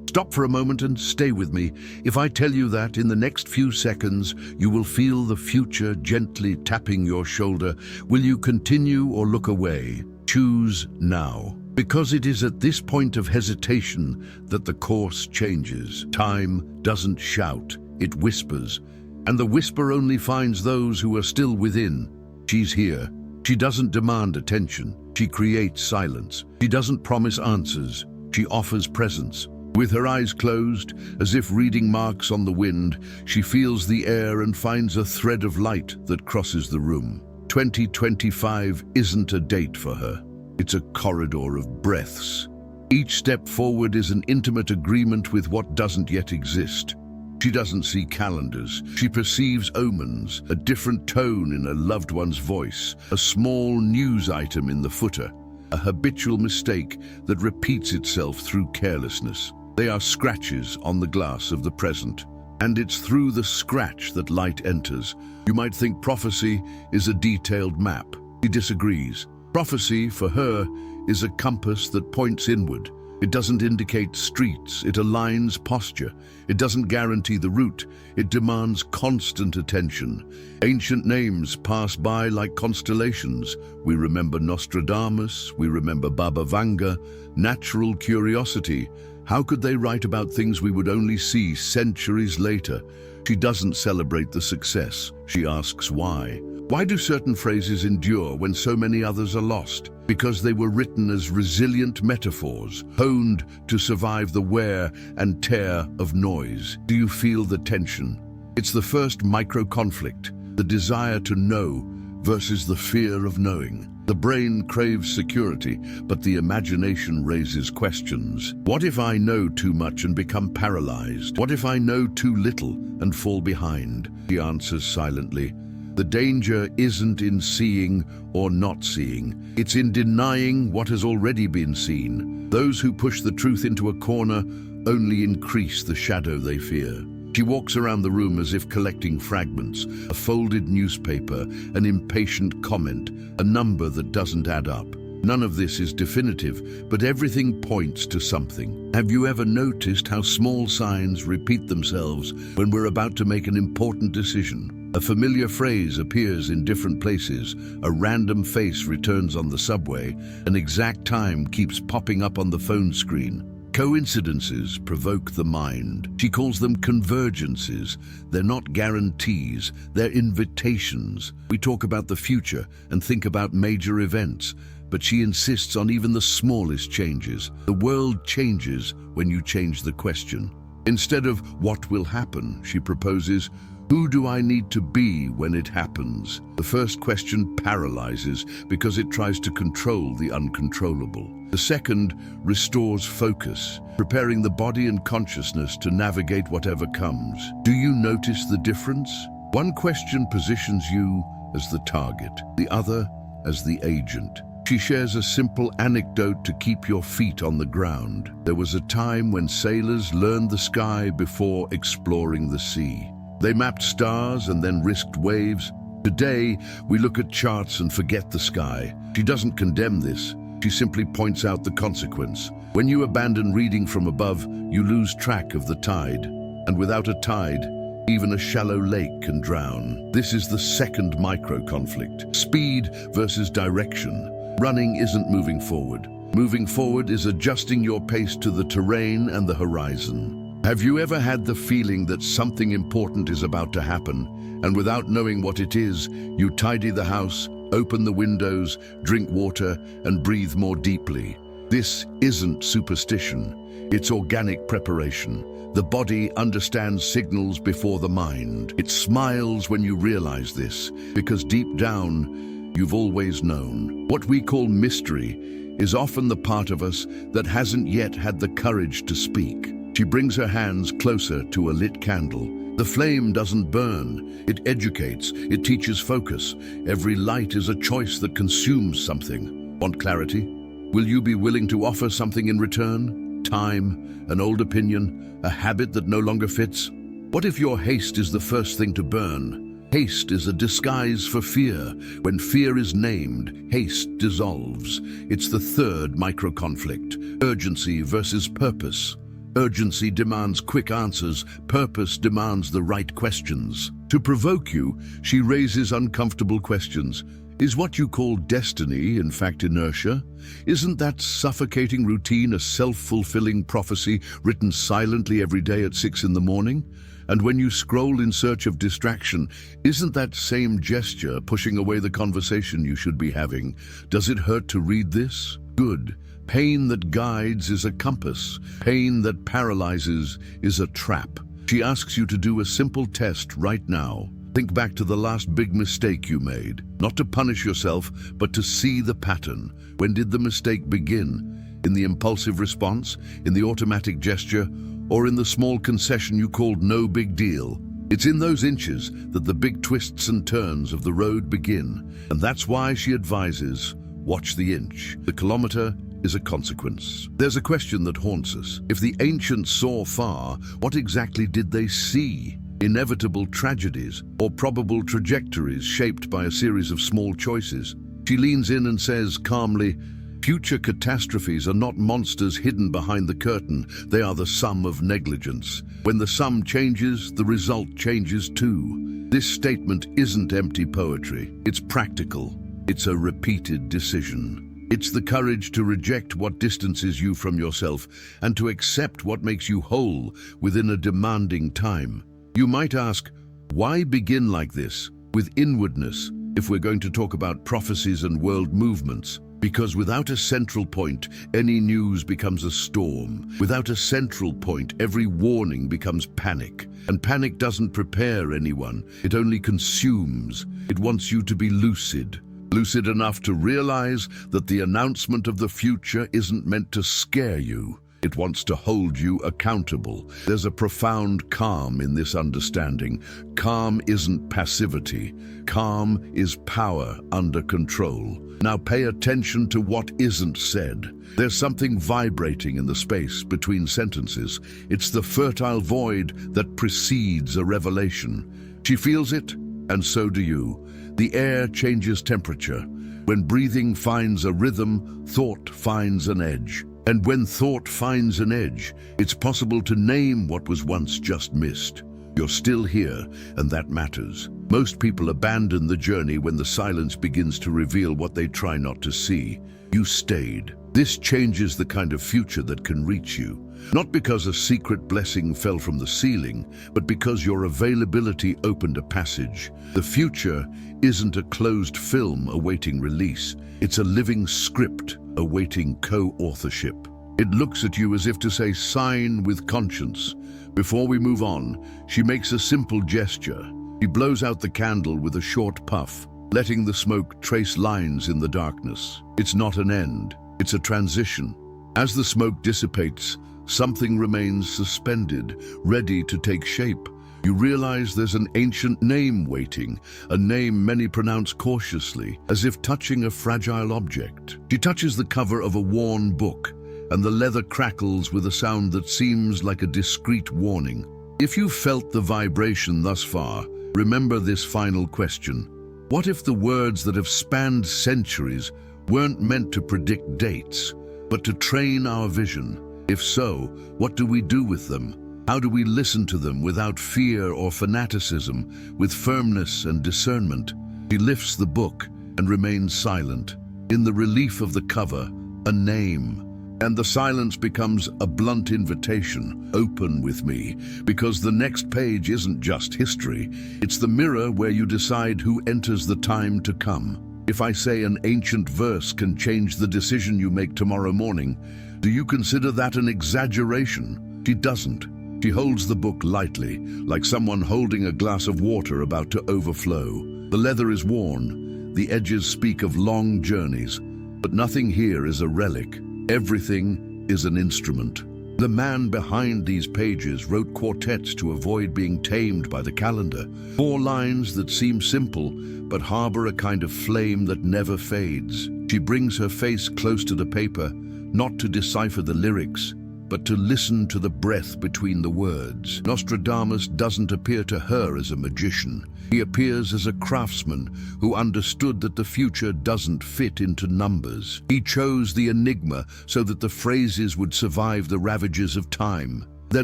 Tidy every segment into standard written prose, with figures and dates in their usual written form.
Stop for a moment and stay with me. If I tell you that in the next few seconds you will feel the future gently tapping your shoulder, will you continue or look away? Choose now. Because it is at this point of hesitation that the course changes. Time doesn't shout, it whispers. And the whisper only finds those who are still within. She's here. She doesn't demand attention. She creates silence. She doesn't promise answers. She offers presence. With her eyes closed, as if reading marks on the wind, she feels the air and finds a thread of light that crosses the room. 2025 isn't a date for her. It's a corridor of breaths. Each step forward is an intimate agreement with what doesn't yet exist. She doesn't see calendars. She perceives omens, a different tone in a loved one's voice, a small news item in the footer, a habitual mistake that repeats itself through carelessness. They are scratches on the glass of the present, and it's through the scratch that light enters. You might think prophecy is a detailed map. She disagrees. Prophecy, for her, is a compass that points inward. It doesn't indicate streets, it aligns posture. It doesn't guarantee the route, it demands constant attention. Ancient names pass by like constellations. We remember Nostradamus, we remember Baba Vanga. Natural curiosity. How could they write about things we would only see centuries later? She doesn't celebrate the success, she asks why. Why do certain phrases endure when so many others are lost? Because they were written as resilient metaphors, honed to survive the wear and tear of noise. Do you feel the tension? It's the first micro-conflict, the desire to know versus the fear of knowing. The brain craves security, but the imagination raises questions. What if I know too much and become paralyzed? What if I know too little and fall behind? He answers silently. The danger isn't in seeing or not seeing. It's in denying what has already been seen. Those who push the truth into a corner only increase the shadow they fear. She walks around the room as if collecting fragments, a folded newspaper, an impatient comment, a number that doesn't add up. None of this is definitive, but everything points to something. Have you ever noticed how small signs repeat themselves when we're about to make an important decision? A familiar phrase appears in different places, a random face returns on the subway, an exact time keeps popping up on the phone screen. Coincidences provoke the mind. She calls them convergences. They're not guarantees, they're invitations. We talk about the future and think about major events, but she insists on even the smallest changes. The world changes when you change the question. Instead of what will happen, she proposes, who do I need to be when it happens? The first question paralyzes because it tries to control the uncontrollable. The second restores focus, preparing the body and consciousness to navigate whatever comes. Do you notice the difference? One question positions you as the target, the other as the agent. She shares a simple anecdote to keep your feet on the ground. There was a time when sailors learned the sky before exploring the sea. They mapped stars and then risked waves. Today, we look at charts and forget the sky. She doesn't condemn this. She simply points out the consequence. When you abandon reading from above, you lose track of the tide. And without a tide, even a shallow lake can drown. This is the second micro-conflict. Speed versus direction. Running isn't moving forward. Moving forward is adjusting your pace to the terrain and the horizon. Have you ever had the feeling that something important is about to happen, and without knowing what it is, you tidy the house, open the windows, drink water, and breathe more deeply? This isn't superstition. It's organic preparation. The body understands signals before the mind. It smiles when you realize this, because deep down, you've always known. What we call mystery is often the part of us that hasn't yet had the courage to speak. She brings her hands closer to a lit candle. The flame doesn't burn, it educates, it teaches focus. Every light is a choice that consumes something. Want clarity? Will you be willing to offer something in return? Time, an old opinion, a habit that no longer fits? What if your haste is the first thing to burn? Haste is a disguise for fear. When fear is named, haste dissolves. It's the third micro-conflict, urgency versus purpose. Urgency demands quick answers. Purpose demands the right questions. To provoke you, she raises uncomfortable questions. Is what you call destiny, in fact, inertia? Isn't that suffocating routine a self-fulfilling prophecy written silently every day at 6 in the morning? And when you scroll in search of distraction, isn't that same gesture pushing away the conversation you should be having? Does it hurt to read this? Good. Pain that guides is a compass. Pain that paralyzes is a trap. She asks you to do a simple test right now. Think back to the last big mistake you made. Not to punish yourself, but to see the pattern. When did the mistake begin? In the impulsive response? In the automatic gesture? Or in the small concession you called no big deal? It's in those inches that the big twists and turns of the road begin. And that's why she advises, watch the inch. The kilometer is a consequence. There's a question that haunts us. If the ancients saw far, what exactly did they see? Inevitable tragedies or probable trajectories shaped by a series of small choices. She leans in and says calmly, future catastrophes are not monsters hidden behind the curtain. They are the sum of negligence. When the sum changes, the result changes too. This statement isn't empty poetry. It's practical. It's a repeated decision. It's the courage to reject what distances you from yourself and to accept what makes you whole within a demanding time. You might ask, why begin like this, with inwardness, if we're going to talk about prophecies and world movements? Because without a central point, any news becomes a storm. Without a central point, every warning becomes panic. And panic doesn't prepare anyone, it only consumes. It wants you to be lucid. Lucid enough to realize that the announcement of the future isn't meant to scare you. It wants to hold you accountable. There's a profound calm in this understanding. Calm isn't passivity. Calm is power under control. Now pay attention to what isn't said. There's something vibrating in the space between sentences. It's the fertile void that precedes a revelation. She feels it, and so do you. The air changes temperature. When breathing finds a rhythm, thought finds an edge. And when thought finds an edge, it's possible to name what was once just missed. You're still here, and that matters. Most people abandon the journey when the silence begins to reveal what they try not to see. You stayed. This changes the kind of future that can reach you. Not because a secret blessing fell from the ceiling, but because your availability opened a passage. The future isn't a closed film awaiting release. It's a living script awaiting co-authorship. It looks at you as if to say, sign with conscience. Before we move on, she makes a simple gesture. She blows out the candle with a short puff, letting the smoke trace lines in the darkness. It's not an end, it's a transition. As the smoke dissipates, something remains suspended, ready to take shape. You realize there's an ancient name waiting, a name many pronounce cautiously, as if touching a fragile object. She touches the cover of a worn book, and the leather crackles with a sound that seems like a discreet warning. If you've felt the vibration thus far, remember this final question. What if the words that have spanned centuries weren't meant to predict dates, but to train our vision? If so, what do we do with them? How do we listen to them without fear or fanaticism, with firmness and discernment? He lifts the book and remains silent. In the relief of the cover, a name. And the silence becomes a blunt invitation. Open with me, because the next page isn't just history. It's the mirror where you decide who enters the time to come. If I say an ancient verse can change the decision you make tomorrow morning, do you consider that an exaggeration? She doesn't. She holds the book lightly, like someone holding a glass of water about to overflow. The leather is worn. The edges speak of long journeys. But nothing here is a relic. Everything is an instrument. The man behind these pages wrote quartets to avoid being tamed by the calendar. 4 lines that seem simple, but harbor a kind of flame that never fades. She brings her face close to the paper, not to decipher the lyrics, but to listen to the breath between the words. Nostradamus doesn't appear to her as a magician. He appears as a craftsman who understood that the future doesn't fit into numbers. He chose the enigma so that the phrases would survive the ravages of time. They're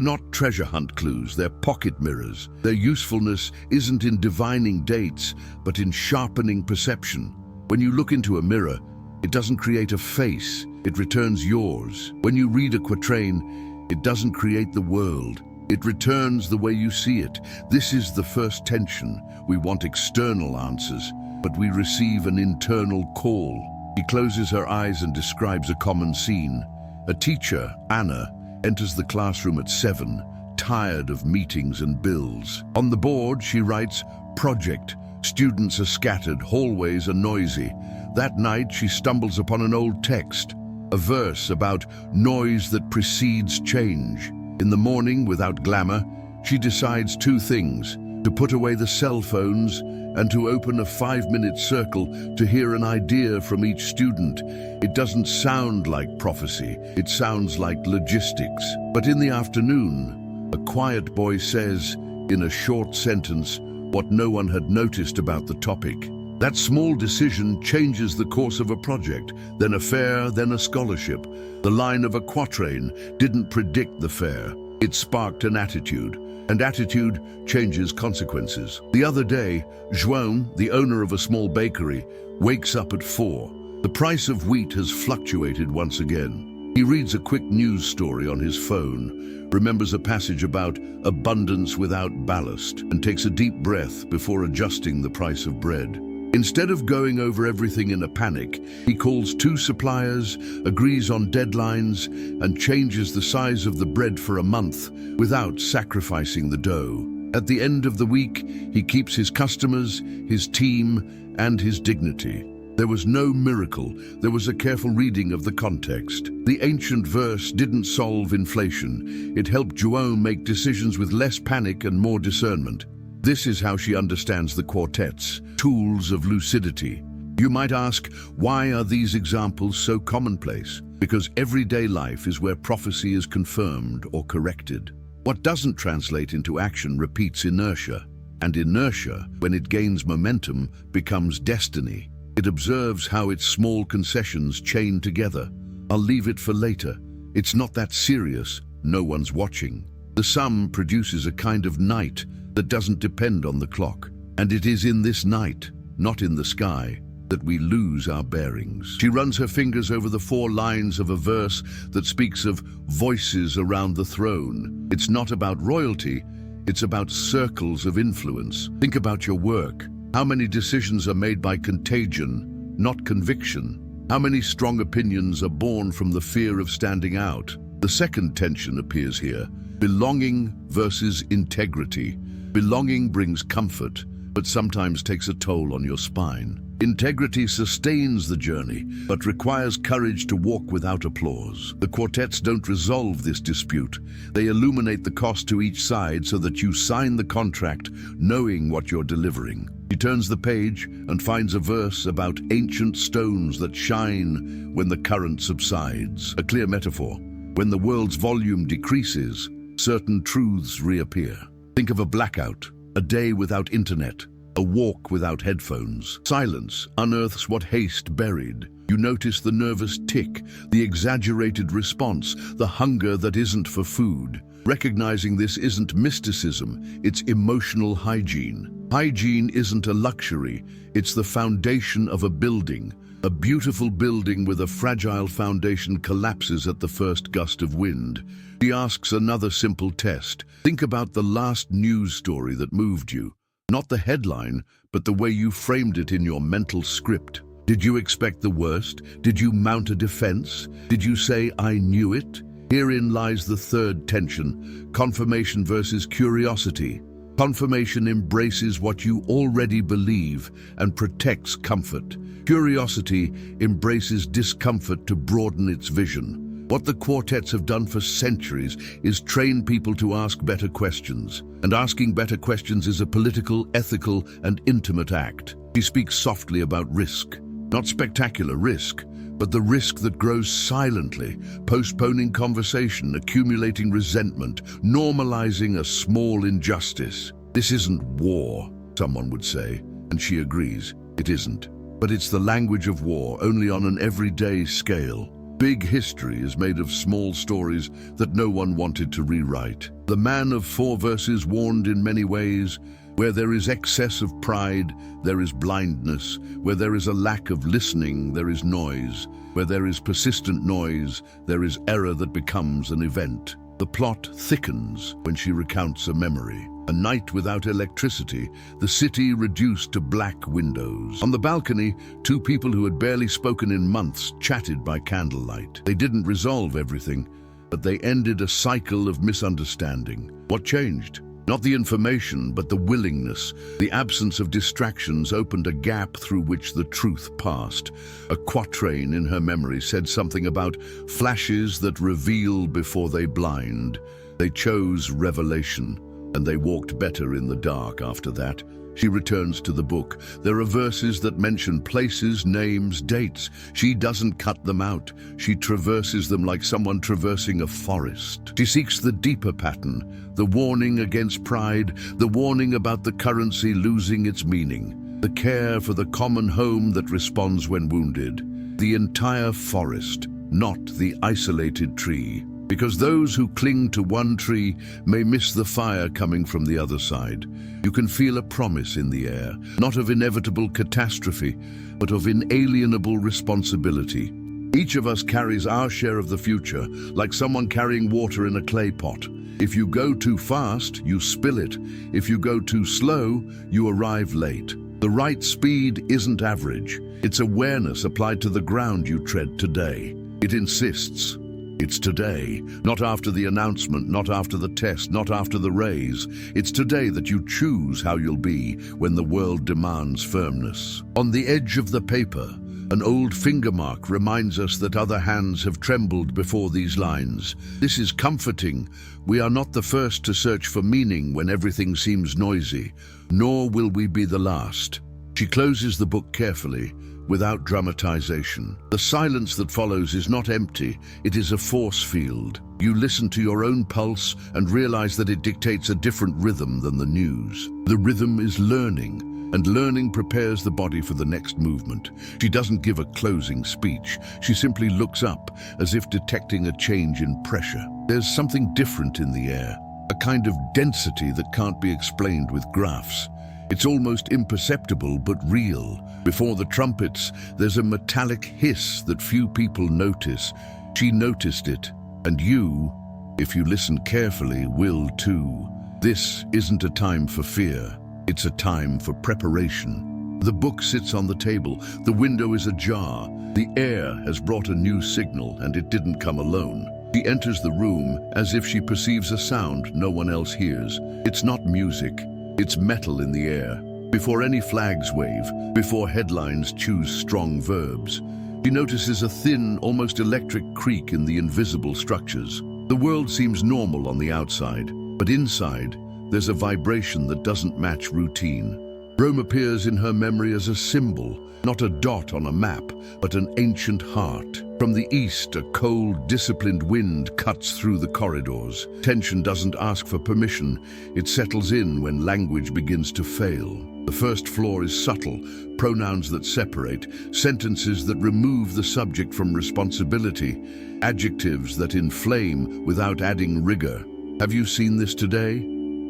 not treasure hunt clues, they're pocket mirrors. Their usefulness isn't in divining dates, but in sharpening perception. When you look into a mirror, it doesn't create a face, it returns yours. When you read a quatrain, it doesn't create the world, it returns the way you see it. This is the first tension. We want external answers, but we receive an internal call. He closes her eyes and describes a common scene. A teacher, Anna, enters the classroom at 7, tired of meetings and bills. On the board, she writes, "Project." Students are scattered, hallways are noisy. That night, she stumbles upon an old text, a verse about noise that precedes change. In the morning, without glamour, she decides two things: to put away the cell phones and to open a 5-minute circle to hear an idea from each student. It doesn't sound like prophecy, it sounds like logistics. But in the afternoon, a quiet boy says, in a short sentence, what no one had noticed about the topic. That small decision changes the course of a project, then a fair, then a scholarship. The line of a quatrain didn't predict the fair, it sparked an attitude. And attitude changes consequences. The other day, João, the owner of a small bakery, wakes up at 4. The price of wheat has fluctuated once again. He reads a quick news story on his phone, remembers a passage about abundance without ballast, and takes a deep breath before adjusting the price of bread. Instead of going over everything in a panic, he calls 2 suppliers, agrees on deadlines, and changes the size of the bread for a month without sacrificing the dough. At the end of the week, he keeps his customers, his team, and his dignity. There was no miracle, there was a careful reading of the context. The ancient verse didn't solve inflation. It helped João make decisions with less panic and more discernment. This is how she understands the quartets, tools of lucidity. You might ask, why are these examples so commonplace? Because everyday life is where prophecy is confirmed or corrected. What doesn't translate into action repeats inertia, and inertia, when it gains momentum, becomes destiny. It observes how its small concessions chain together. I'll leave it for later. It's not that serious, no one's watching. The sum produces a kind of night that doesn't depend on the clock. And it is in this night, not in the sky, that we lose our bearings. She runs her fingers over the 4 lines of a verse that speaks of voices around the throne. It's not about royalty, it's about circles of influence. Think about your work. How many decisions are made by contagion, not conviction? How many strong opinions are born from the fear of standing out? The second tension appears here: belonging versus integrity. Belonging brings comfort, but sometimes takes a toll on your spine. Integrity sustains the journey, but requires courage to walk without applause. The quartets don't resolve this dispute. They illuminate the cost to each side so that you sign the contract knowing what you're delivering. She turns the page and finds a verse about ancient stones that shine when the current subsides. A clear metaphor. When the world's volume decreases, certain truths reappear. Think of a blackout, a day without internet, a walk without headphones. Silence unearths what haste buried. You notice the nervous tick, the exaggerated response, the hunger that isn't for food. Recognizing this isn't mysticism, it's emotional hygiene. Hygiene isn't a luxury, it's the foundation of a building. A beautiful building with a fragile foundation collapses at the first gust of wind. She asks another simple test. Think about the last news story that moved you. Not the headline, but the way you framed it in your mental script. Did you expect the worst? Did you mount a defense? Did you say, "I knew it"? Herein lies the third tension: confirmation versus curiosity. Confirmation embraces what you already believe and protects comfort. Curiosity embraces discomfort to broaden its vision. What the quartets have done for centuries is train people to ask better questions. And asking better questions is a political, ethical, and intimate act. She speaks softly about risk. Not spectacular risk, but the risk that grows silently, postponing conversation, accumulating resentment, normalizing a small injustice. This isn't war, someone would say, and she agrees, it isn't. But it's the language of war, only on an everyday scale. Big history is made of small stories that no one wanted to rewrite. The man of 4 verses warned in many ways, where there is excess of pride, there is blindness. Where there is a lack of listening, there is noise. Where there is persistent noise, there is error that becomes an event. The plot thickens when she recounts a memory. A night without electricity, the city reduced to black windows. On the balcony, 2 people who had barely spoken in months chatted by candlelight. They didn't resolve everything, but they ended a cycle of misunderstanding. What changed? Not the information, but the willingness. The absence of distractions opened a gap through which the truth passed. A quatrain in her memory said something about flashes that reveal before they blind. They chose revelation, and they walked better in the dark after that. She returns to the book. There are verses that mention places, names, dates. She doesn't cut them out. She traverses them like someone traversing a forest. She seeks the deeper pattern, the warning against pride, the warning about the currency losing its meaning, the care for the common home that responds when wounded, the entire forest, not the isolated tree. Because those who cling to one tree may miss the fire coming from the other side. You can feel a promise in the air, not of inevitable catastrophe, but of inalienable responsibility. Each of us carries our share of the future, like someone carrying water in a clay pot. If you go too fast, you spill it. If you go too slow, you arrive late. The right speed isn't average. It's awareness applied to the ground you tread today. It insists. It's today, not after the announcement, not after the test, not after the raise. It's today that you choose how you'll be when the world demands firmness. On the edge of the paper, an old finger mark reminds us that other hands have trembled before these lines. This is comforting. We are not the first to search for meaning when everything seems noisy, nor will we be the last. She closes the book carefully, without dramatization. The silence that follows is not empty, it is a force field. You listen to your own pulse and realize that it dictates a different rhythm than the news. The rhythm is learning, and learning prepares the body for the next movement. She doesn't give a closing speech. She simply looks up, as if detecting a change in pressure. There's something different in the air, a kind of density that can't be explained with graphs. It's almost imperceptible but real. Before the trumpets, there's a metallic hiss that few people notice. She noticed it, and you, if you listen carefully, will too. This isn't a time for fear. It's a time for preparation. The book sits on the table. The window is ajar. The air has brought a new signal, and it didn't come alone. She enters the room as if she perceives a sound no one else hears. It's not music. It's metal in the air. Before any flags wave, before headlines choose strong verbs, she notices a thin, almost electric creak in the invisible structures. The world seems normal on the outside, but inside, there's a vibration that doesn't match routine. Rome appears in her memory as a symbol, not a dot on a map, but an ancient heart. From the east, a cold, disciplined wind cuts through the corridors. Tension doesn't ask for permission. It settles in when language begins to fail. The first floor is subtle, pronouns that separate, sentences that remove the subject from responsibility, adjectives that inflame without adding rigor. Have you seen this today?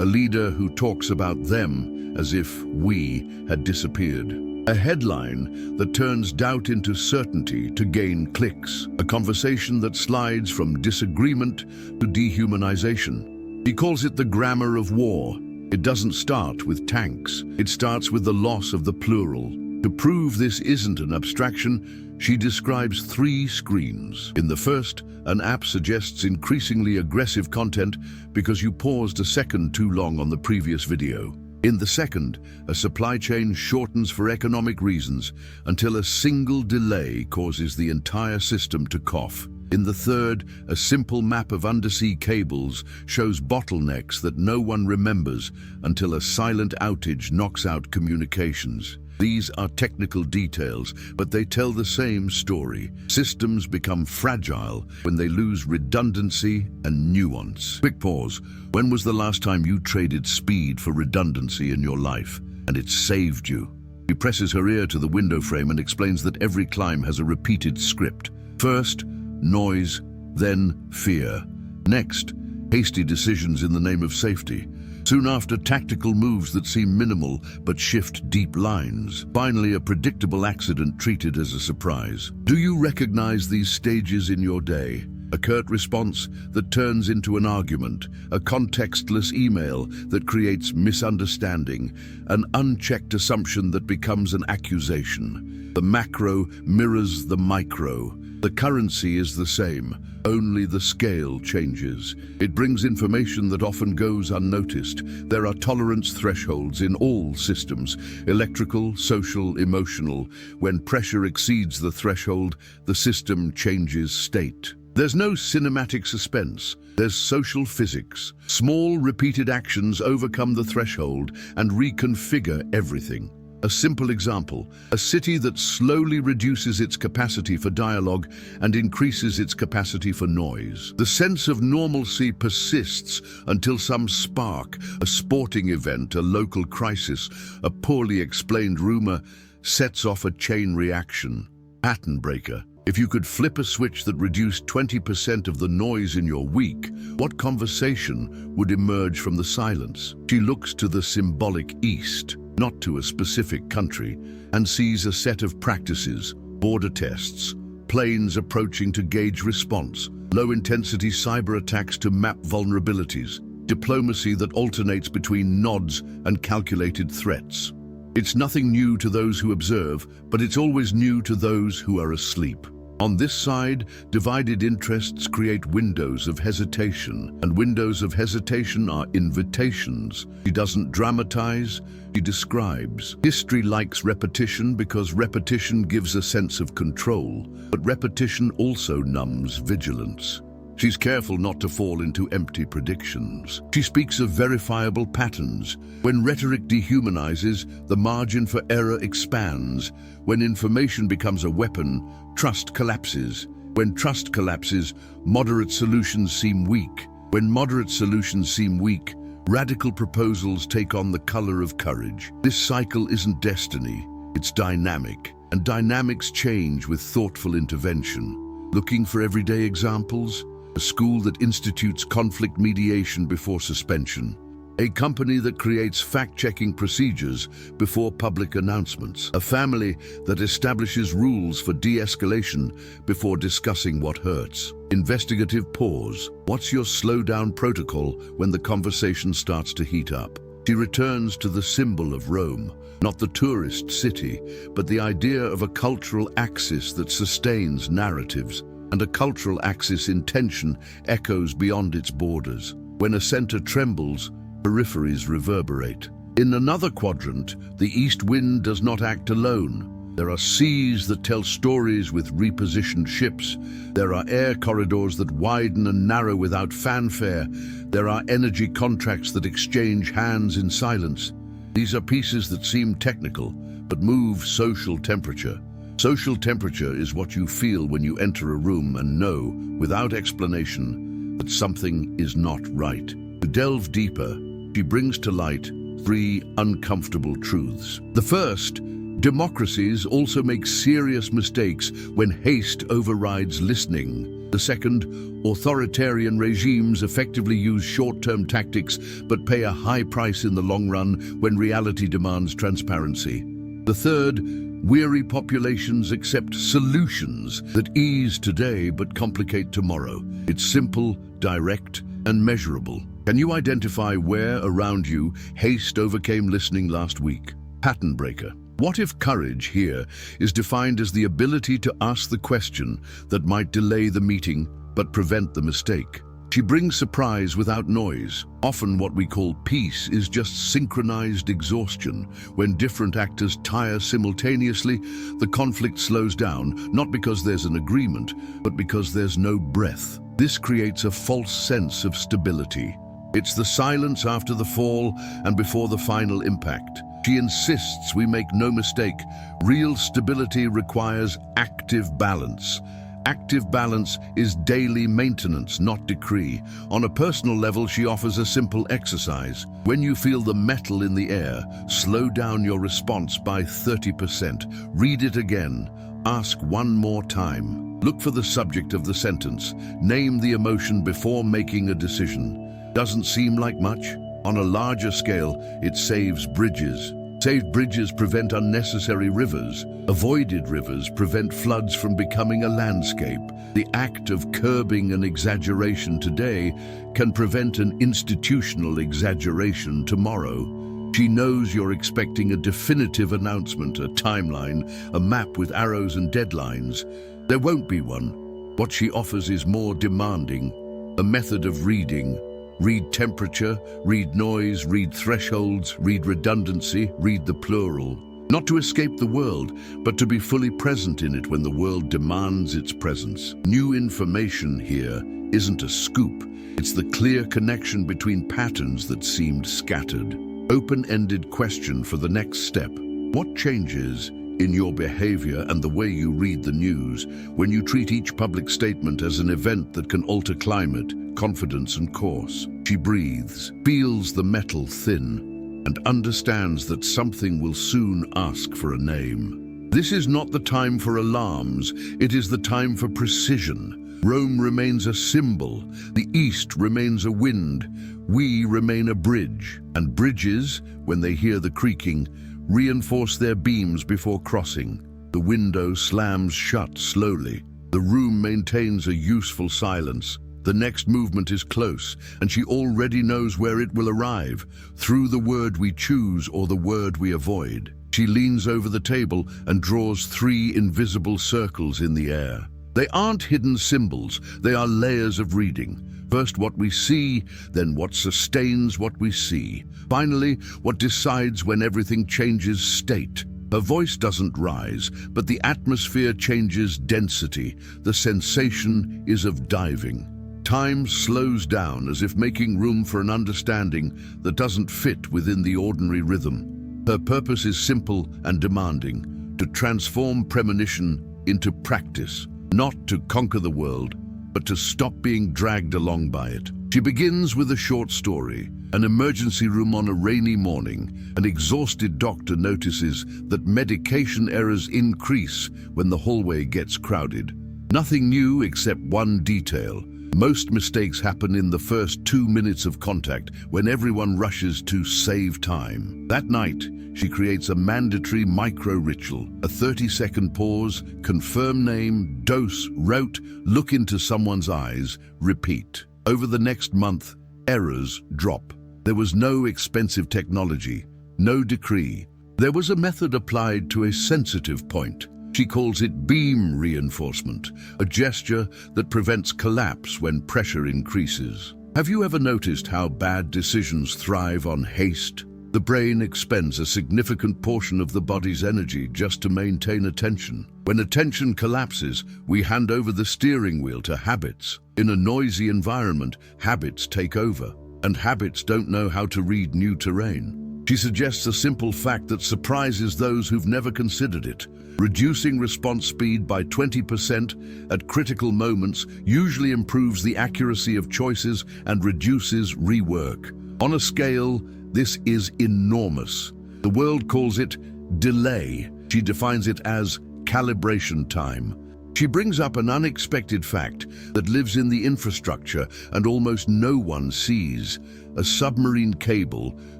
A leader who talks about them as if we had disappeared. A headline that turns doubt into certainty to gain clicks. A conversation that slides from disagreement to dehumanization. He calls it the grammar of war. It doesn't start with tanks. It starts with the loss of the plural. To prove this isn't an abstraction, she describes 3 screens. In the first, an app suggests increasingly aggressive content because you paused a second too long on the previous video. In the second, a supply chain shortens for economic reasons until a single delay causes the entire system to cough. In the third, a simple map of undersea cables shows bottlenecks that no one remembers until a silent outage knocks out communications. These are technical details, but they tell the same story. Systems become fragile when they lose redundancy and nuance. Quick pause. When was the last time you traded speed for redundancy in your life, and it saved you? She presses her ear to the window frame and explains that every climb has a repeated script. First, noise, then fear. Next, hasty decisions in the name of safety. Soon after, tactical moves that seem minimal but shift deep lines. Finally, a predictable accident treated as a surprise. Do you recognize these stages in your day? A curt response that turns into an argument, a contextless email that creates misunderstanding, an unchecked assumption that becomes an accusation. The macro mirrors the micro. The currency is the same, only the scale changes. It brings information that often goes unnoticed. There are tolerance thresholds in all systems, electrical, social, emotional. When pressure exceeds the threshold, the system changes state. There's no cinematic suspense. There's social physics. Small, repeated actions overcome the threshold and reconfigure everything. A simple example, a city that slowly reduces its capacity for dialogue and increases its capacity for noise. The sense of normalcy persists until some spark, a sporting event, a local crisis, a poorly explained rumor, sets off a chain reaction. Pattern breaker. If you could flip a switch that reduced 20% of the noise in your week, what conversation would emerge from the silence? She looks to the symbolic East, not to a specific country, and sees a set of practices, border tests, planes approaching to gauge response, low-intensity cyber attacks to map vulnerabilities, diplomacy that alternates between nods and calculated threats. It's nothing new to those who observe, but it's always new to those who are asleep. On this side, divided interests create windows of hesitation, and windows of hesitation are invitations. She doesn't dramatize, she describes. History likes repetition because repetition gives a sense of control, but repetition also numbs vigilance. She's careful not to fall into empty predictions. She speaks of verifiable patterns. When rhetoric dehumanizes, the margin for error expands. When information becomes a weapon, trust collapses. When trust collapses, moderate solutions seem weak. When moderate solutions seem weak, radical proposals take on the color of courage. This cycle isn't destiny, it's dynamic, and dynamics change with thoughtful intervention. Looking for everyday examples? A school that institutes conflict mediation before suspension. A company that creates fact-checking procedures before public announcements. A family that establishes rules for de-escalation before discussing what hurts. Investigative pause. What's your slow-down protocol when the conversation starts to heat up? She returns to the symbol of Rome, not the tourist city, but the idea of a cultural axis that sustains narratives. And a cultural axis in tension echoes beyond its borders. When a center trembles, peripheries reverberate. In another quadrant, the east wind does not act alone. There are seas that tell stories with repositioned ships. There are air corridors that widen and narrow without fanfare. There are energy contracts that exchange hands in silence. These are pieces that seem technical, but move social temperature. Social temperature is what you feel when you enter a room and know, without explanation, that something is not right. To delve deeper, she brings to light 3 uncomfortable truths. The first, democracies also make serious mistakes when haste overrides listening. The second, authoritarian regimes effectively use short-term tactics but pay a high price in the long run when reality demands transparency. The third, weary populations accept solutions that ease today but complicate tomorrow. It's simple, direct, and measurable. Can you identify where around you haste overcame listening last week? Pattern breaker. What if courage here is defined as the ability to ask the question that might delay the meeting but prevent the mistake? She brings surprise without noise. Often what we call peace is just synchronized exhaustion. When different actors tire simultaneously, the conflict slows down, not because there's an agreement, but because there's no breath. This creates a false sense of stability. It's the silence after the fall and before the final impact. She insists we make no mistake. Real stability requires active balance. Active balance is daily maintenance, not decree. On a personal level, she offers a simple exercise. When you feel the metal in the air, slow down your response by 30%. Read it again. Ask one more time. Look for the subject of the sentence. Name the emotion before making a decision. Doesn't seem like much? On a larger scale, it saves bridges. Saved bridges prevent unnecessary rivers. Avoided rivers prevent floods from becoming a landscape. The act of curbing an exaggeration today can prevent an institutional exaggeration tomorrow. She knows you're expecting a definitive announcement, a timeline, a map with arrows and deadlines. There won't be one. What she offers is more demanding, a method of reading. Read temperature, read noise, read thresholds, read redundancy, read the plural. Not to escape the world, but to be fully present in it when the world demands its presence. New information here isn't a scoop. It's the clear connection between patterns that seemed scattered. Open-ended question for the next step. What changes in your behavior and the way you read the news when you treat each public statement as an event that can alter climate, confidence and course? She breathes, feels the metal thin, and understands that something will soon ask for a name. This is not the time for alarms, it is the time for precision. Rome remains a symbol, the East remains a wind, we remain a bridge. And bridges, when they hear the creaking, reinforce their beams before crossing. The window slams shut slowly. The room maintains a useful silence. The next movement is close, and she already knows where it will arrive, through the word we choose or the word we avoid. She leans over the table and draws 3 invisible circles in the air. They aren't hidden symbols, they are layers of reading. First what we see, then what sustains what we see. Finally, what decides when everything changes state. Her voice doesn't rise, but the atmosphere changes density. The sensation is of diving. Time slows down as if making room for an understanding that doesn't fit within the ordinary rhythm. Her purpose is simple and demanding, to transform premonition into practice, not to conquer the world, but to stop being dragged along by it. She begins with a short story. An emergency room on a rainy morning. An exhausted doctor notices that medication errors increase when the hallway gets crowded. Nothing new except one detail. Most mistakes happen in the first 2 minutes of contact when everyone rushes to save time. That night, she creates a mandatory micro-ritual, a 30-second pause, confirm name, dose, route, look into someone's eyes, repeat. Over the next month, errors drop. There was no expensive technology, no decree. There was a method applied to a sensitive point. She calls it beam reinforcement, a gesture that prevents collapse when pressure increases. Have you ever noticed how bad decisions thrive on haste? The brain expends a significant portion of the body's energy just to maintain attention. When attention collapses, we hand over the steering wheel to habits. In a noisy environment, habits take over, and habits don't know how to read new terrain. She suggests a simple fact that surprises those who've never considered it. Reducing response speed by 20% at critical moments usually improves the accuracy of choices and reduces rework. On a scale, this is enormous. The world calls it delay. She defines it as calibration time. She brings up an unexpected fact that lives in the infrastructure and almost no one sees. A submarine cable,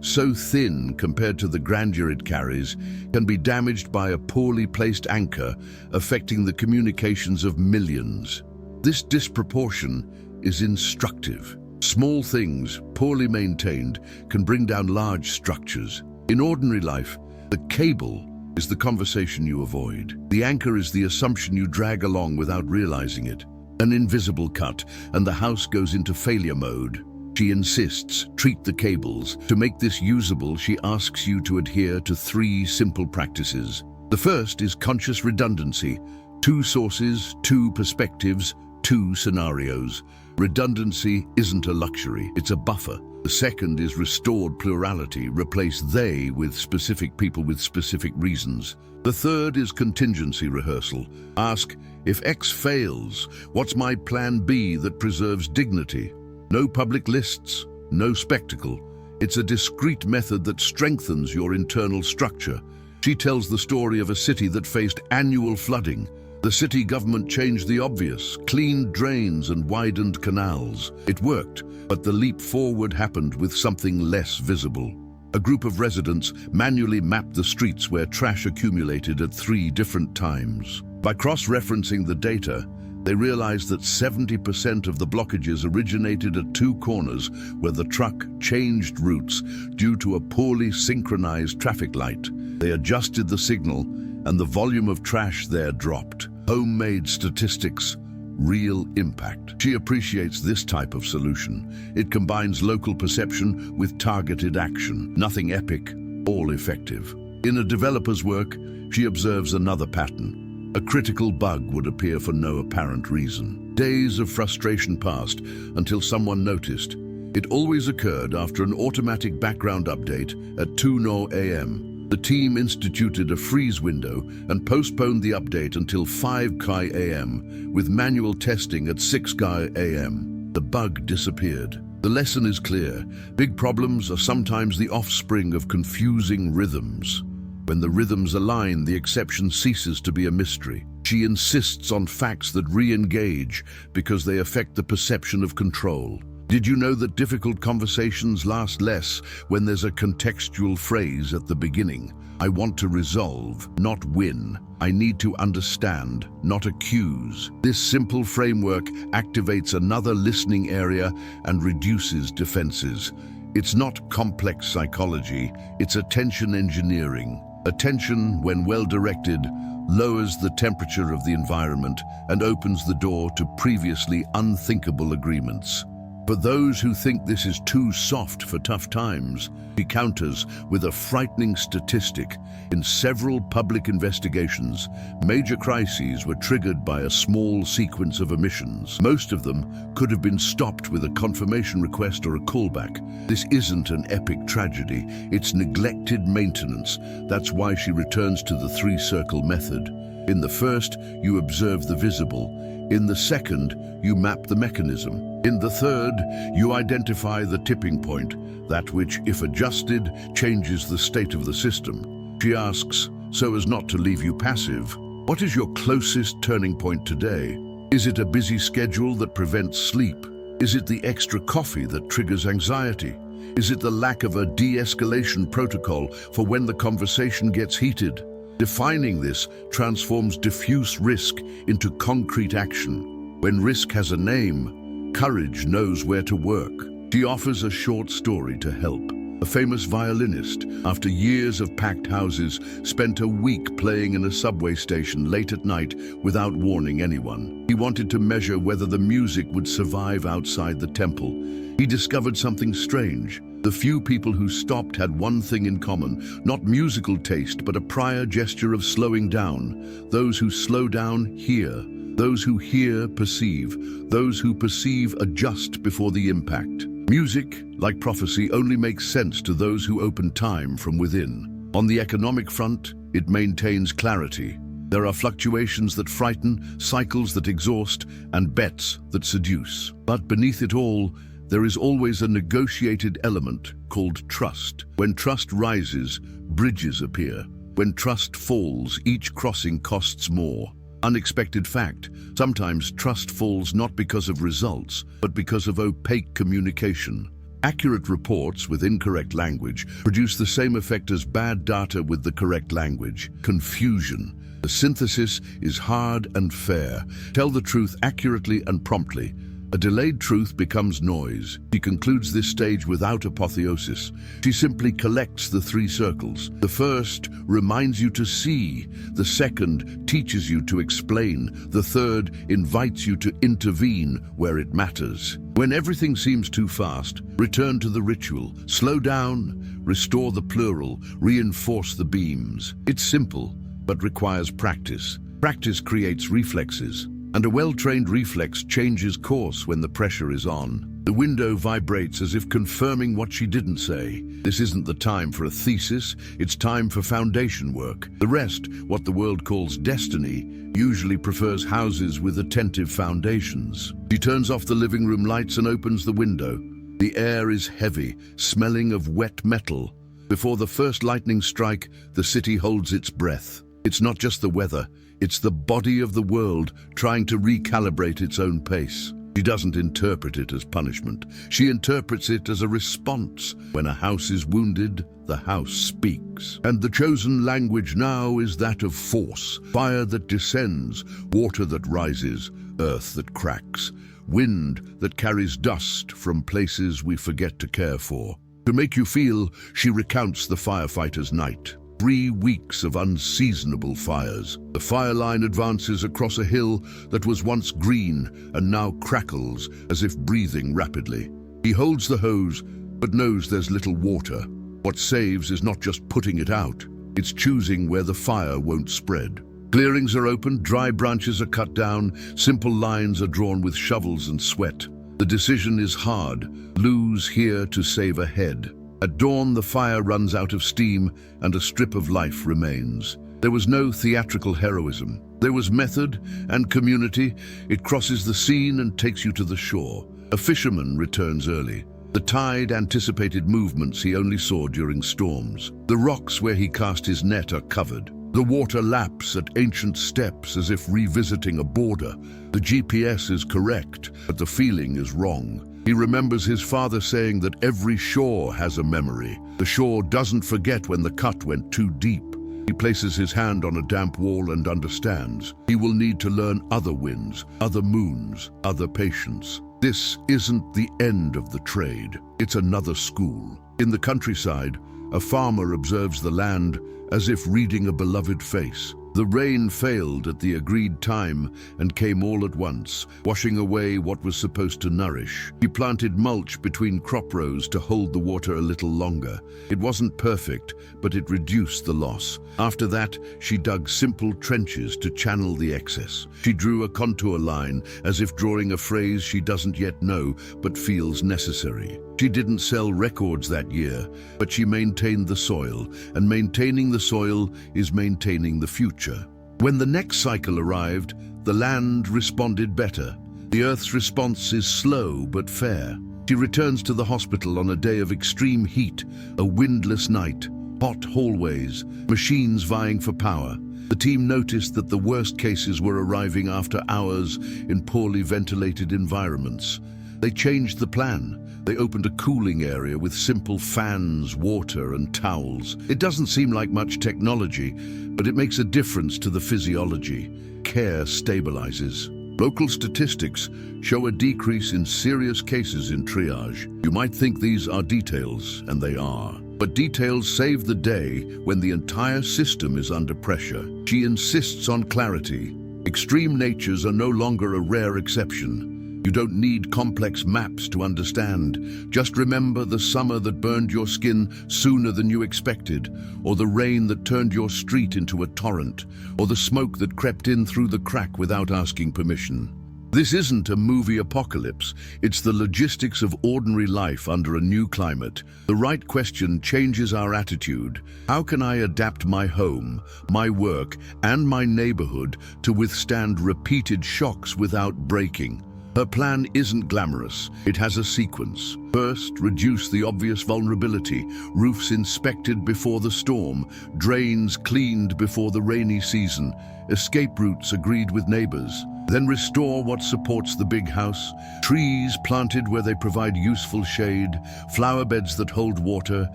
so thin compared to the grandeur it carries, can be damaged by a poorly placed anchor, affecting the communications of millions. This disproportion is instructive. Small things, poorly maintained, can bring down large structures. In ordinary life, the cable is the conversation you avoid. The anchor is the assumption you drag along without realizing it. An invisible cut, and the house goes into failure mode. She insists, treat the cables. To make this usable, she asks you to adhere to 3 simple practices. The first is conscious redundancy. 2 sources, 2 perspectives, two scenarios. Redundancy isn't a luxury, it's a buffer. The second is restored plurality, replace they with specific people with specific reasons. The third is contingency rehearsal. Ask, if X fails, what's my plan B that preserves dignity? No public lists, no spectacle. It's a discrete method that strengthens your internal structure. She tells the story of a city that faced annual flooding. The city government changed the obvious, cleaned drains and widened canals. It worked, but the leap forward happened with something less visible. A group of residents manually mapped the streets where trash accumulated at 3 different times. By cross-referencing the data, they realized that 70% of the blockages originated at 2 corners where the truck changed routes due to a poorly synchronized traffic light. They adjusted the signal, and the volume of trash there dropped. Homemade statistics, real impact. She appreciates this type of solution. It combines local perception with targeted action. Nothing epic, all effective. In a developer's work, she observes another pattern. A critical bug would appear for no apparent reason. Days of frustration passed until someone noticed. It always occurred after an automatic background update at 2:00 a.m. The team instituted a freeze window and postponed the update until 5:00 a.m. with manual testing at 6:00 a.m. The bug disappeared. The lesson is clear. Big problems are sometimes the offspring of confusing rhythms. When the rhythms align, the exception ceases to be a mystery. She insists on facts that re-engage because they affect the perception of control. Did you know that difficult conversations last less when there's a contextual phrase at the beginning? I want to resolve, not win. I need to understand, not accuse. This simple framework activates another listening area and reduces defenses. It's not complex psychology, it's attention engineering. Attention, when well directed, lowers the temperature of the environment and opens the door to previously unthinkable agreements. For those who think this is too soft for tough times, he counters with a frightening statistic. In several public investigations, major crises were triggered by a small sequence of omissions. Most of them could have been stopped with a confirmation request or a callback. This isn't an epic tragedy, it's neglected maintenance. That's why she returns to the 3-circle method. In the first, you observe the visible. In the second, you map the mechanism. In the third, you identify the tipping point, that which, if adjusted, changes the state of the system. She asks, so as not to leave you passive, what is your closest turning point today? Is it a busy schedule that prevents sleep? Is it the extra coffee that triggers anxiety? Is it the lack of a de-escalation protocol for when the conversation gets heated? Defining this transforms diffuse risk into concrete action. When risk has a name, courage knows where to work. She offers a short story to help. A famous violinist, after years of packed houses, spent a week playing in a subway station late at night without warning anyone. He wanted to measure whether the music would survive outside the temple. He discovered something strange. The few people who stopped had one thing in common, not musical taste, but a prior gesture of slowing down. Those who slow down hear. Those who hear perceive. Those who perceive adjust before the impact. Music, like prophecy, only makes sense to those who open time from within. On the economic front, it maintains clarity. There are fluctuations that frighten, cycles that exhaust, and bets that seduce. But beneath it all, there is always a negotiated element called trust. When trust rises, bridges appear. When trust falls, each crossing costs more. Unexpected fact, sometimes trust falls not because of results, but because of opaque communication. Accurate reports with incorrect language produce the same effect as bad data with the correct language: confusion. The synthesis is hard and fair. Tell the truth accurately and promptly. A delayed truth becomes noise. She concludes this stage without apotheosis. She simply collects the 3 circles. The first reminds you to see. The second teaches you to explain. The third invites you to intervene where it matters. When everything seems too fast, return to the ritual. Slow down, restore the plural, reinforce the beams. It's simple, but requires practice. Practice creates reflexes. and a well-trained reflex changes course when the pressure is on. The window vibrates as if confirming what she didn't say. This isn't the time for a thesis, it's time for foundation work. The rest, what the world calls destiny, usually prefers houses with attentive foundations. She turns off the living room lights and opens the window. The air is heavy, smelling of wet metal. Before the first lightning strike, the city holds its breath. It's not just the weather, it's the body of the world trying to recalibrate its own pace. She doesn't interpret it as punishment. She interprets it as a response. When a house is wounded, the house speaks. And the chosen language now is that of force. Fire that descends, water that rises, earth that cracks, wind that carries dust from places we forget to care for. To make you feel, she recounts the firefighter's night. 3 weeks of unseasonable fires. The fire line advances across a hill that was once green and now crackles as if breathing rapidly. He holds the hose, but knows there's little water. What saves is not just putting it out, it's choosing where the fire won't spread. Clearings are opened, dry branches are cut down, simple lines are drawn with shovels and sweat. The decision is hard, lose here to save a head. At dawn, the fire runs out of steam and a strip of life remains. There was no theatrical heroism. There was method and community. It crosses the scene and takes you to the shore. A fisherman returns early. The tide anticipated movements he only saw during storms. The rocks where he cast his net are covered. The water laps at ancient steps as if revisiting a border. The GPS is correct, but the feeling is wrong. He remembers his father saying that every shore has a memory. The shore doesn't forget when the cut went too deep. He places his hand on a damp wall and understands. He will need to learn other winds, other moons, other patience. This isn't the end of the trade. It's another school. In the countryside, a farmer observes the land as if reading a beloved face. The rain failed at the agreed time and came all at once, washing away what was supposed to nourish. He planted mulch between crop rows to hold the water a little longer. It wasn't perfect, but it reduced the loss. After that, she dug simple trenches to channel the excess. She drew a contour line, as if drawing a phrase she doesn't yet know, but feels necessary. She didn't sell records that year, but she maintained the soil, and maintaining the soil is maintaining the future. When the next cycle arrived, the land responded better. The Earth's response is slow but fair. She returns to the hospital on a day of extreme heat, a windless night, hot hallways, machines vying for power. The team noticed that the worst cases were arriving after hours in poorly ventilated environments. They changed the plan. They opened a cooling area with simple fans, water, and towels. It doesn't seem like much technology, but it makes a difference to the physiology. Care stabilizes. Local statistics show a decrease in serious cases in triage. You might think these are details, and they are. But details save the day when the entire system is under pressure. She insists on clarity. Extreme natures are no longer a rare exception. You don't need complex maps to understand. Just remember the summer that burned your skin sooner than you expected, or the rain that turned your street into a torrent, or the smoke that crept in through the crack without asking permission. This isn't a movie apocalypse, it's the logistics of ordinary life under a new climate. The right question changes our attitude. How can I adapt my home, my work, and my neighborhood to withstand repeated shocks without breaking? Her plan isn't glamorous. It has a sequence. First, reduce the obvious vulnerability. Roofs inspected before the storm, drains cleaned before the rainy season, escape routes agreed with neighbors. Then restore what supports the big house. Trees planted where they provide useful shade, flower beds that hold water,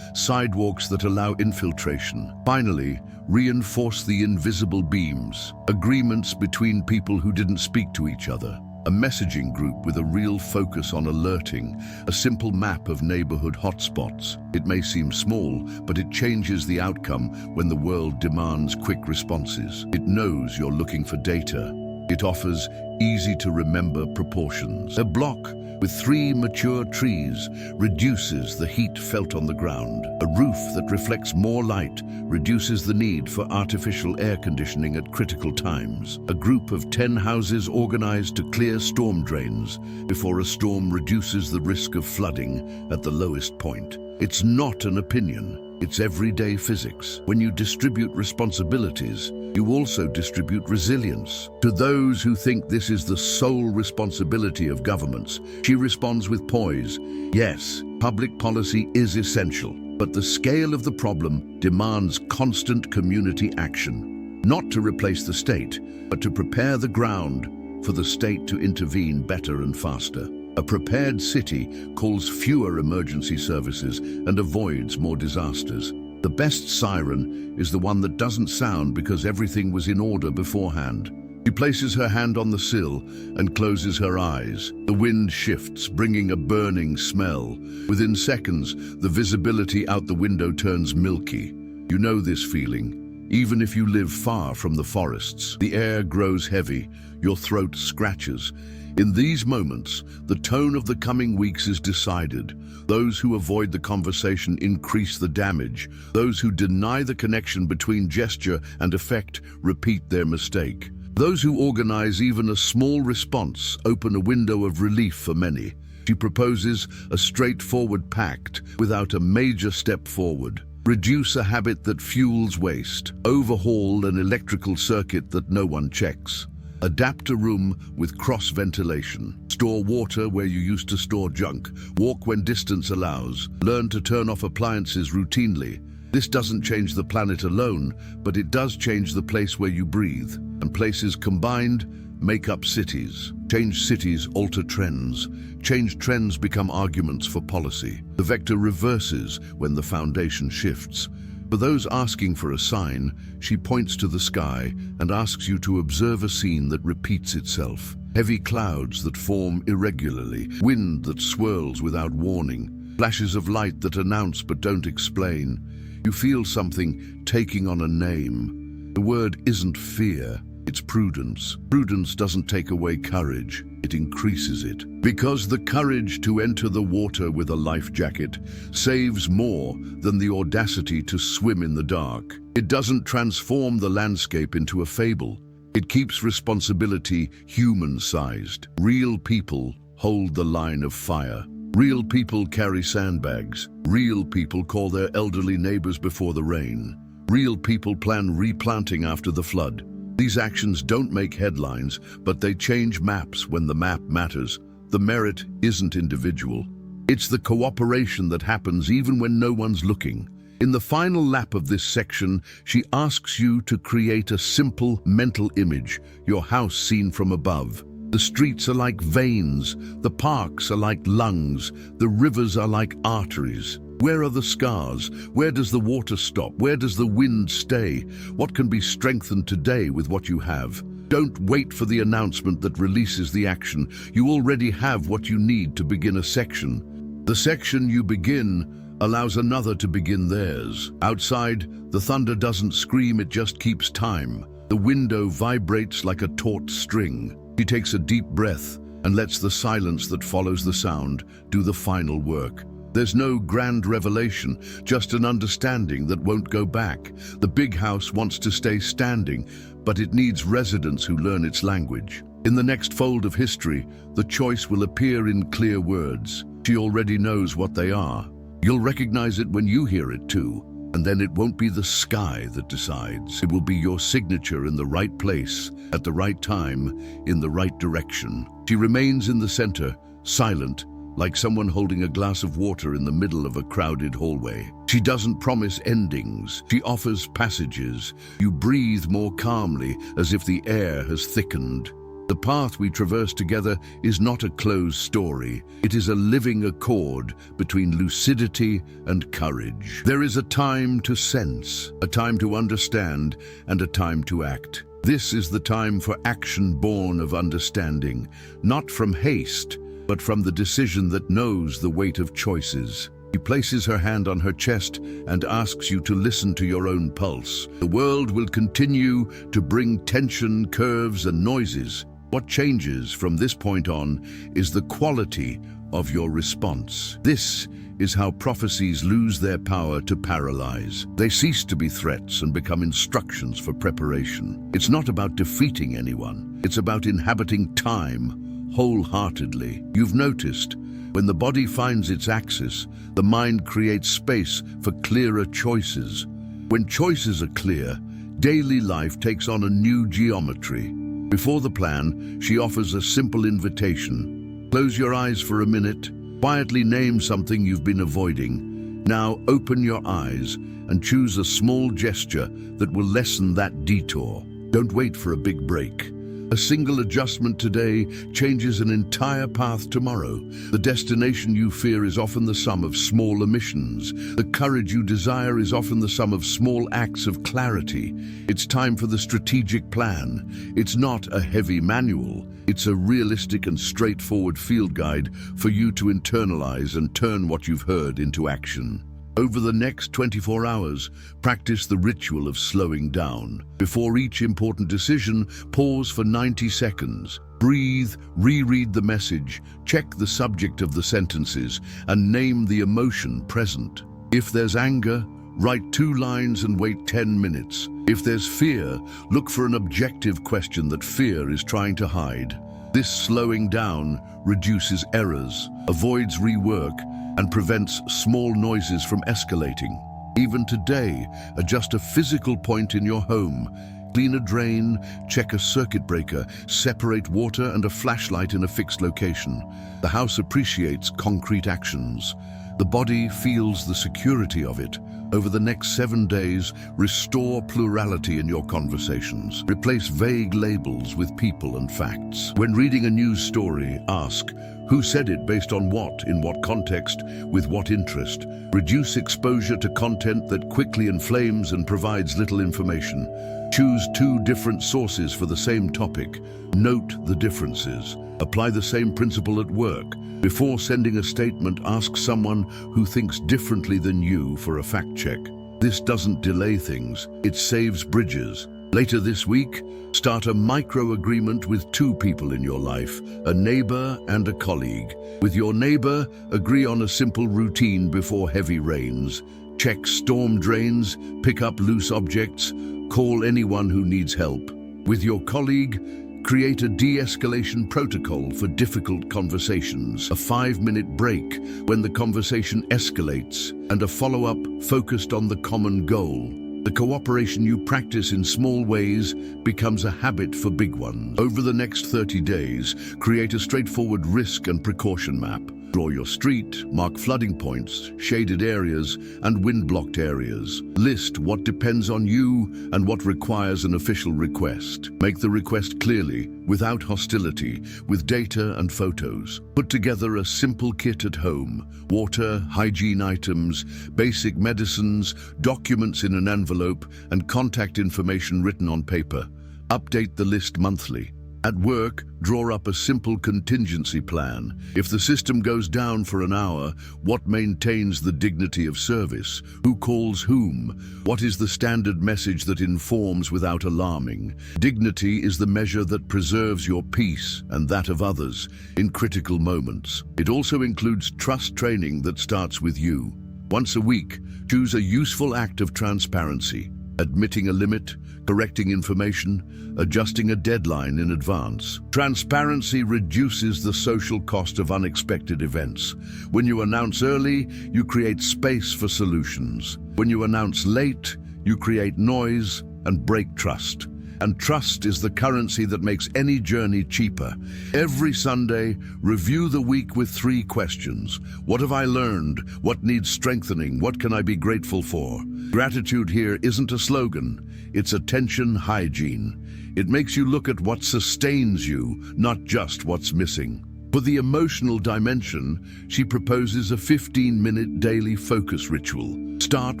sidewalks that allow infiltration. Finally, reinforce the invisible beams. Agreements between people who didn't speak to each other. A messaging group with a real focus on alerting, a simple map of neighborhood hotspots. It may seem small, but it changes the outcome when the world demands quick responses. It knows you're looking for data. It offers easy to remember proportions. A block with 3 mature trees reduces the heat felt on the ground. A roof that reflects more light reduces the need for artificial air conditioning at critical times. A group of 10 houses organized to clear storm drains before a storm reduces the risk of flooding at the lowest point. It's not an opinion. It's everyday physics. When you distribute responsibilities, you also distribute resilience. To those who think this is the sole responsibility of governments, she responds with poise. Yes, public policy is essential, but the scale of the problem demands constant community action. Not to replace the state, but to prepare the ground for the state to intervene better and faster. A prepared city calls fewer emergency services and avoids more disasters. The best siren is the one that doesn't sound because everything was in order beforehand. She places her hand on the sill and closes her eyes. The wind shifts, bringing a burning smell. Within seconds, the visibility out the window turns milky. You know this feeling. Even if you live far from the forests, the air grows heavy, your throat scratches. In these moments, the tone of the coming weeks is decided. Those who avoid the conversation increase the damage. Those who deny the connection between gesture and effect repeat their mistake. Those who organize even a small response open a window of relief for many. She proposes a straightforward pact without a major step forward. Reduce a habit that fuels waste. Overhaul an electrical circuit that no one checks. Adapt a room with cross-ventilation. Store water where you used to store junk. Walk when distance allows. Learn to turn off appliances routinely. This doesn't change the planet alone, but it does change the place where you breathe. And places combined make up cities. Change cities, alter trends. Change trends become arguments for policy. The vector reverses when the foundation shifts. For those asking for a sign, she points to the sky and asks you to observe a scene that repeats itself. Heavy clouds that form irregularly, wind that swirls without warning, flashes of light that announce but don't explain. You feel something taking on a name. The word isn't fear, it's prudence. Prudence doesn't take away courage, it increases it. Because the courage to enter the water with a life jacket saves more than the audacity to swim in the dark. It doesn't transform the landscape into a fable. It keeps responsibility human-sized. Real people hold the line of fire. Real people carry sandbags. Real people call their elderly neighbors before the rain. Real people plan replanting after the flood. These actions don't make headlines, but they change maps when the map matters. The merit isn't individual. It's the cooperation that happens even when no one's looking. In the final lap of this section, she asks you to create a simple mental image, your house seen from above. The streets are like veins, the parks are like lungs, the rivers are like arteries. Where are the scars? Where does the water stop? Where does the wind stay? What can be strengthened today with what you have? Don't wait for the announcement that releases the action. You already have what you need to begin a section. The section you begin allows another to begin theirs. Outside, the thunder doesn't scream, it just keeps time. The window vibrates like a taut string. She takes a deep breath and lets the silence that follows the sound do the final work. There's no grand revelation, just an understanding that won't go back. The big house wants to stay standing, but it needs residents who learn its language. In the next fold of history, the choice will appear in clear words. She already knows what they are. You'll recognize it when you hear it too. And then it won't be the sky that decides. It will be your signature in the right place, at the right time, in the right direction. She remains in the center, silent, like someone holding a glass of water in the middle of a crowded hallway. She doesn't promise endings, she offers passages. You breathe more calmly, as if the air has thickened. The path we traverse together is not a closed story. It is a living accord between lucidity and courage. There is a time to sense, a time to understand, and a time to act. This is the time for action born of understanding, not from haste, but from the decision that knows the weight of choices. She places her hand on her chest and asks you to listen to your own pulse. The world will continue to bring tension, curves, and noises. What changes from this point on is the quality of your response. This is how prophecies lose their power to paralyze. They cease to be threats and become instructions for preparation. It's not about defeating anyone. It's about inhabiting time wholeheartedly. You've noticed, when the body finds its axis, the mind creates space for clearer choices. When choices are clear, daily life takes on a new geometry. Before the plan, she offers a simple invitation. Close your eyes for a minute. Quietly name something you've been avoiding. Now open your eyes and choose a small gesture that will lessen that detour. Don't wait for a big break. A single adjustment today changes an entire path tomorrow. The destination you fear is often the sum of small omissions. The courage you desire is often the sum of small acts of clarity. It's time for the strategic plan. It's not a heavy manual. It's a realistic and straightforward field guide for you to internalize and turn what you've heard into action. Over the next 24 hours, practice the ritual of slowing down. Before each important decision, pause for 90 seconds. Breathe, reread the message, check the subject of the sentences, and name the emotion present. If there's anger, write 2 lines and wait 10 minutes. If there's fear, look for an objective question that fear is trying to hide. This slowing down reduces errors, avoids rework, and prevents small noises from escalating. Even today, adjust a physical point in your home. Clean a drain, check a circuit breaker, separate water and a flashlight in a fixed location. The house appreciates concrete actions. The body feels the security of it. Over the next 7 days, restore plurality in your conversations. Replace vague labels with people and facts. When reading a news story, ask, who said it, based on what, in what context, with what interest? Reduce exposure to content that quickly inflames and provides little information. Choose 2 different sources for the same topic. Note the differences. Apply the same principle at work. Before sending a statement, ask someone who thinks differently than you for a fact check. This doesn't delay things, it saves bridges. Later this week, start a micro-agreement with 2 people in your life, a neighbor and a colleague. With your neighbor, agree on a simple routine before heavy rains. Check storm drains, pick up loose objects, call anyone who needs help. With your colleague, create a de-escalation protocol for difficult conversations, a 5-minute break when the conversation escalates, and a follow-up focused on the common goal. The cooperation you practice in small ways becomes a habit for big ones. Over the next 30 days, create a straightforward risk and precaution map. Draw your street, mark flooding points, shaded areas, and wind-blocked areas. List what depends on you and what requires an official request. Make the request clearly, without hostility, with data and photos. Put together a simple kit at home: water, hygiene items, basic medicines, documents in an envelope, and contact information written on paper. Update the list monthly. At work, draw up a simple contingency plan. If the system goes down for an hour, what maintains the dignity of service? Who calls whom? What is the standard message that informs without alarming? Dignity is the measure that preserves your peace and that of others in critical moments. It also includes trust training that starts with you. Once a week, choose a useful act of transparency. Admitting a limit, correcting information, adjusting a deadline in advance. Transparency reduces the social cost of unexpected events. When you announce early, you create space for solutions. When you announce late, you create noise and break trust. And trust is the currency that makes any journey cheaper. Every Sunday, review the week with 3 questions. What have I learned? What needs strengthening? What can I be grateful for? Gratitude here isn't a slogan, it's attention hygiene. It makes you look at what sustains you, not just what's missing. For the emotional dimension, she proposes a 15-minute daily focus ritual. Start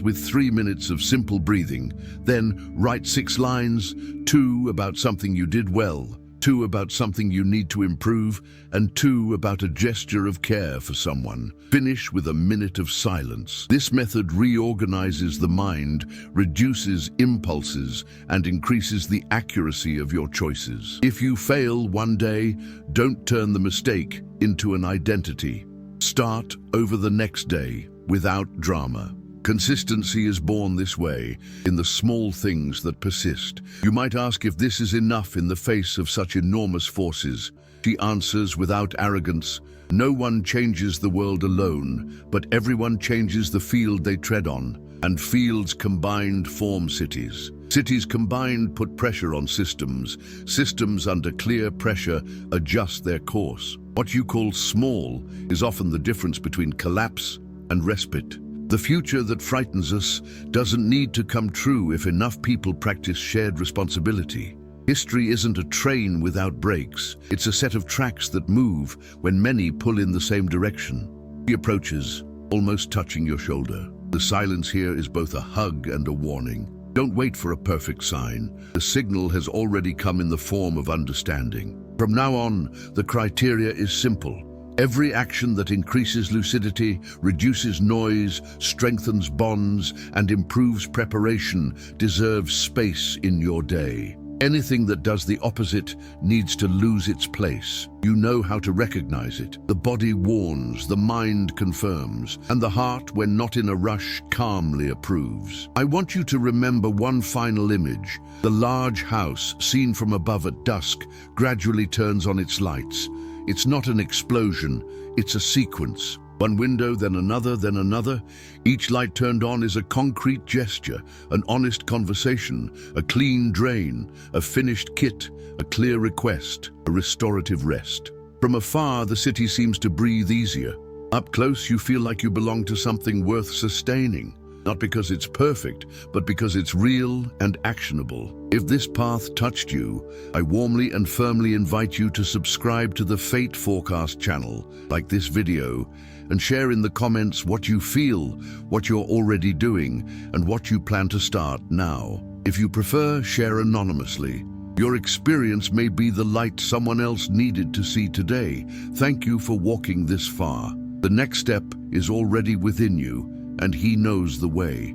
with 3 minutes of simple breathing, then write 6 lines, 2 about something you did well, 2 about something you need to improve, and 2 about a gesture of care for someone. Finish with a minute of silence. This method reorganizes the mind, reduces impulses, and increases the accuracy of your choices. If you fail one day, don't turn the mistake into an identity. Start over the next day without drama. Consistency is born this way, in the small things that persist. You might ask if this is enough in the face of such enormous forces. She answers without arrogance, no one changes the world alone, but everyone changes the field they tread on, and fields combined form cities. Cities combined put pressure on systems. Systems under clear pressure adjust their course. What you call small is often the difference between collapse and respite. The future that frightens us doesn't need to come true if enough people practice shared responsibility. History isn't a train without brakes. It's a set of tracks that move when many pull in the same direction. He approaches, almost touching your shoulder. The silence here is both a hug and a warning. Don't wait for a perfect sign. The signal has already come in the form of understanding. From now on, the criteria is simple. Every action that increases lucidity, reduces noise, strengthens bonds, and improves preparation deserves space in your day. Anything that does the opposite needs to lose its place. You know how to recognize it. The body warns, the mind confirms, and the heart, when not in a rush, calmly approves. I want you to remember one final image. The large house, seen from above at dusk, gradually turns on its lights. It's not an explosion, it's a sequence. One window, then another, then another. Each light turned on is a concrete gesture, an honest conversation, a clean drain, a finished kit, a clear request, a restorative rest. From afar, the city seems to breathe easier. Up close, you feel like you belong to something worth sustaining. Not because it's perfect, but because it's real and actionable. If this path touched you, I warmly and firmly invite you to subscribe to the Fate Forecast channel, like this video, and share in the comments what you feel, what you're already doing, and what you plan to start now. If you prefer, share anonymously. Your experience may be the light someone else needed to see today. Thank you for walking this far. The next step is already within you, and he knows the way.